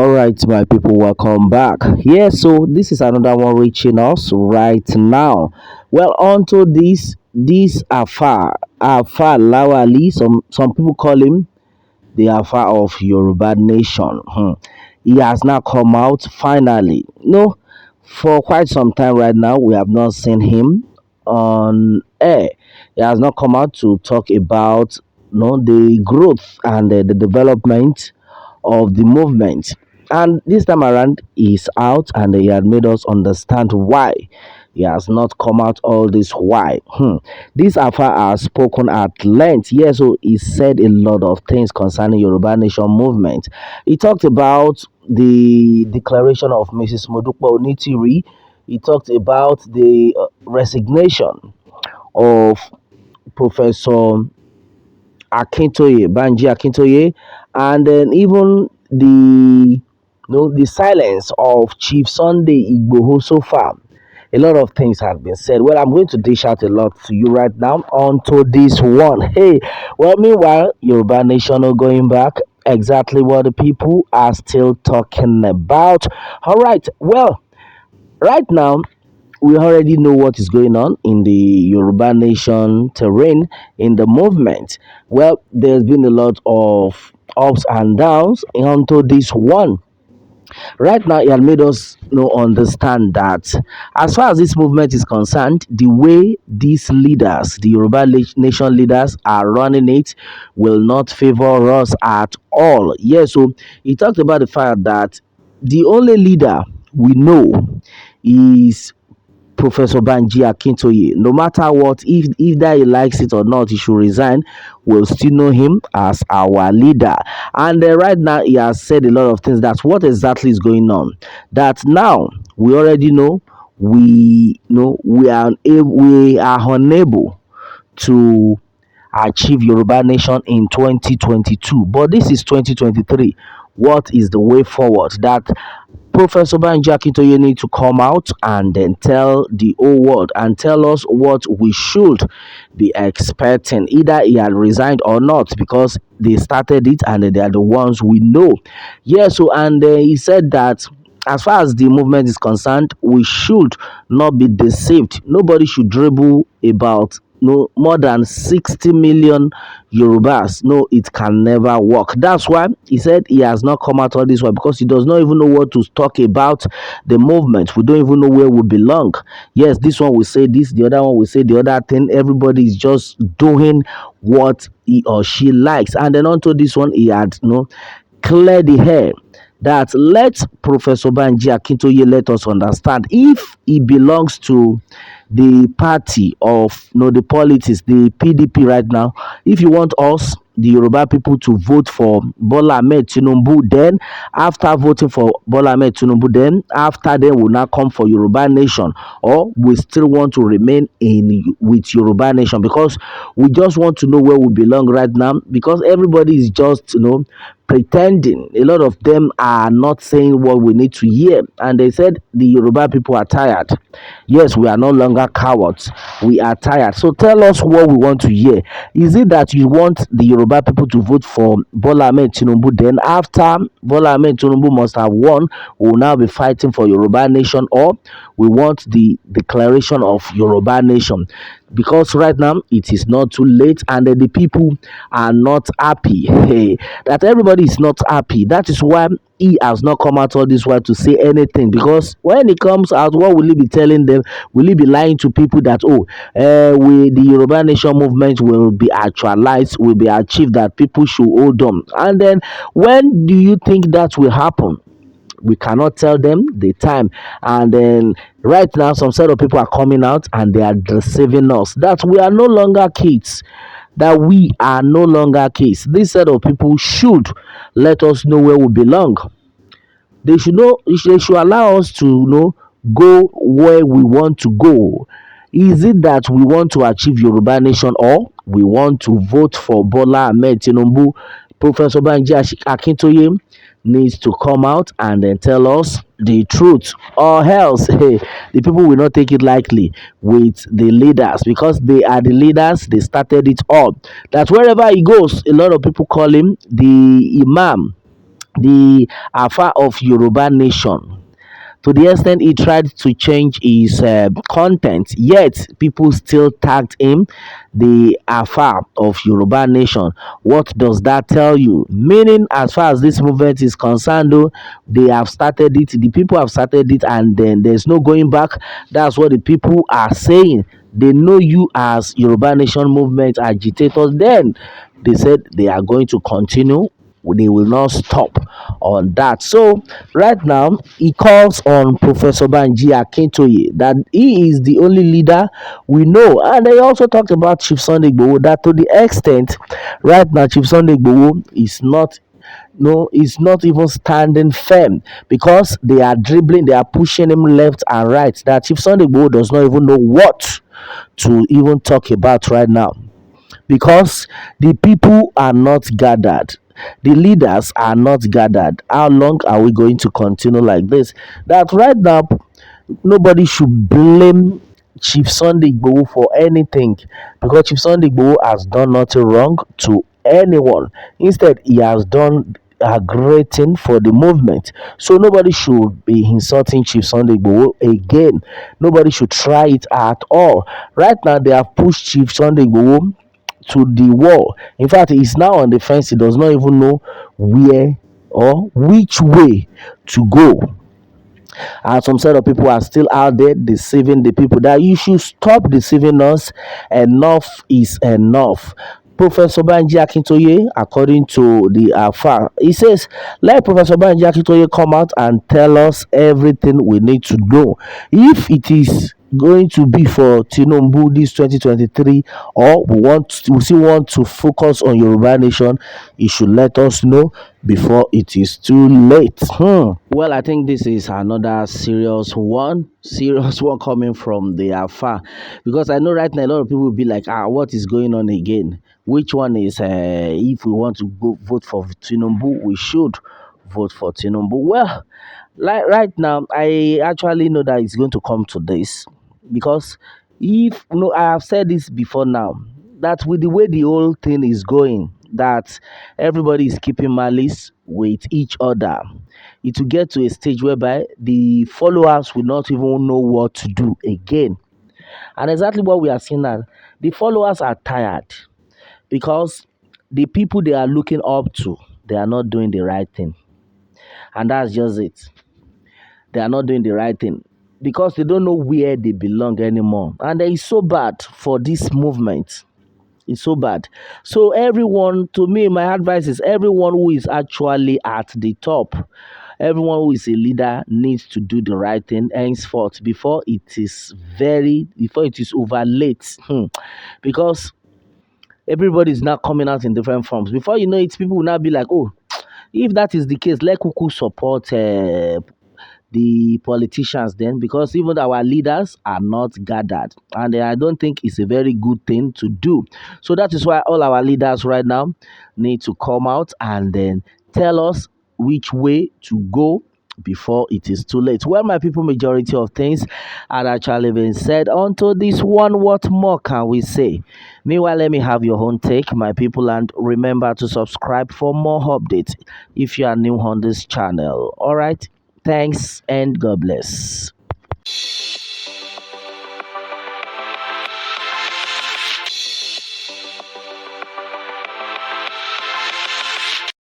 All right, my people, welcome back. Yeah, so this is another one reaching us right now. Well, on to this Afar Lawali. Some people call him the Alpha of Yoruba Nation. He has now come out finally. No, for quite some time right now, we have not seen him on air. He has not come out to talk about the growth and the development of the movement. And this time around, he's out and he had made us understand why he has not come out all this why. This Alpha has spoken at length. Yes, so he said a lot of things concerning Yoruba Nation movement. He talked about the declaration of Mrs. Modukwa Onitiri. He talked about the resignation of Professor Akintoye, Banji Akintoye, and then even the silence of Chief Sunday Igboho so far. A lot of things have been said. Well, I'm going to dish out a lot to you right now onto this one. Hey, well, meanwhile, Yoruba Nation are going back. Exactly what the people are still talking about. All right, well, right now we already know what is going on in the Yoruba Nation terrain in the movement. Well, there's been a lot of ups and downs onto this one. Right now, it has made us understand that as far as this movement is concerned, the way these leaders, the Yoruba Nation leaders, are running it will not favor us at all. Yes, so he talked about the fact that the only leader we know is Professor Banji Akintoye. No matter what, if that he likes it or not, he should resign. We'll still know him as our leader. And right now, he has said a lot of things. That's what exactly is going on. That now we already know. We know we are unable to achieve Yoruba Nation in 2022. But this is 2023. What is the way forward? That Professor Banji Akintoye need to come out and then tell the whole world and tell us what we should be expecting. Either he had resigned or not, because they started it and they are the ones we know. Yeah, so and he said that as far as the movement is concerned, we should not be deceived. Nobody should dribble about no more than 60 million Yorubas. No, it can never work. That's why he said he has not come out all this way, because he does not even know what to talk about the movement. We don't even know where we belong. Yes, this one will say this, the other one will say the other thing. Everybody is just doing what he or she likes. And then onto this one, he had clear the hair that let Professor Banji Akintoye let us understand if he belongs to the party of the politics, the PDP right now. If you want us, the Yoruba people, to vote for Bola Ahmed Tinubu, then after voting for Bola Ahmed Tinubu, then after they will now come for Yoruba Nation, or we still want to remain in with Yoruba Nation, because we just want to know where we belong right now, because everybody is just pretending. A lot of them are not saying what we need to hear, and they said the Yoruba people are tired. Yes, we are no longer cowards. We are tired. So tell us what we want to hear. Is it that you want the Yoruba people to vote for Bola Ahmed Tinubu? Then after Bola Ahmed Tinubu must have won, we will now be fighting for Yoruba Nation, or we want the declaration of Yoruba Nation? Because right now it is not too late, and the people are not happy. Hey, that everybody is not happy. That is why he has not come out all this while to say anything, because when he comes out, what will he be telling them? Will he be lying to people that we the Yoruba Nation movement will be actualized, will be achieved, that people should hold on? And then when do you think that will happen? We cannot tell them the time. And then right now, some set of people are coming out and they are deceiving us that we are no longer kids. That we are no longer kids. This set of people should let us know where we belong. They should know. They should allow us to go where we want to go. Is it that we want to achieve Yoruba Nation, or we want to vote for Bola Ahmed Tinubu? Professor Banji Akintoye needs to come out and then tell us the truth, or else the people will not take it lightly with the leaders, because they are the leaders. They started it all. That wherever he goes, a lot of people call him the imam. the Alpha of Yoruba nation, to the extent he tried to change his content, yet people still tagged him the Alpha of Yoruba nation. What does that tell you? Meaning, as far as this movement is concerned, though, they have started it, the people have started it, and then there's no going back. That's what the people are saying. They know you as Yoruba nation movement agitators. Then they said they are going to continue, they will not stop on that. So right now he calls on Professor Banji Akintoye that he is the only leader we know. And they also talked about Chief Sunday Igboho, that to the extent right now Chief Sunday Igboho is not, no, is not even standing firm, because they are dribbling, they are pushing him left and right, that Chief Sunday Igboho does not even know what to even talk about right now, because the people are not gathered. The leaders are not gathered. How long are we going to continue like this? That right now, nobody should blame Chief Sunday Igboho for anything, because Chief Sunday Igboho has done nothing wrong to anyone. Instead, he has done a great thing for the movement. So nobody should be insulting Chief Sunday Igboho again. Nobody should try it at all. Right now, they have pushed Chief Sunday Igboho to the wall. In fact, he's now on the fence. He does not even know where or which way to go. And some set of people are still out there deceiving the people. That you should stop deceiving us. Enough is enough. Professor Banji Akintoye, according to the Alpha, he says, let Professor Banji Akintoye come out and tell us everything we need to know. If it is going to be for Tinubu this 2023, or we still want to focus on Yoruba nation, he should let us know before it is too late. Well, I think this is another serious one coming from the Alpha, because I know right now a lot of people will be like, what is going on again? Which one is, if we want to go vote for Tinubu, we should vote for Tinubu. Well, like right now, I actually know that it's going to come to this, because if no, I have said this before now, that with the way the whole thing is going, that everybody is keeping malice with each other, it will get to a stage whereby the followers will not even know what to do again. And exactly what we are seeing now, the followers are tired, because the people they are looking up to, they are not doing the right thing. And that's just it. They are not doing the right thing, because they don't know where they belong anymore. And it's so bad for this movement. It's so bad. So everyone, to me, my advice is everyone who is actually at the top, everyone who is a leader needs to do the right thing henceforth, before it is over late. Because everybody is now coming out in different forms. Before you know it, people will now be like, oh, if that is the case, let Kuku support the politicians then, because even our leaders are not gathered, and I don't think it's a very good thing to do. So that is why all our leaders right now need to come out and then tell us which way to go before it is too late. Well, my people, majority of things are actually been said. Onto this one, what more can we say? Meanwhile, let me have your own take, my people, and remember to subscribe for more updates if you are new on this channel. All right. Thanks and God bless.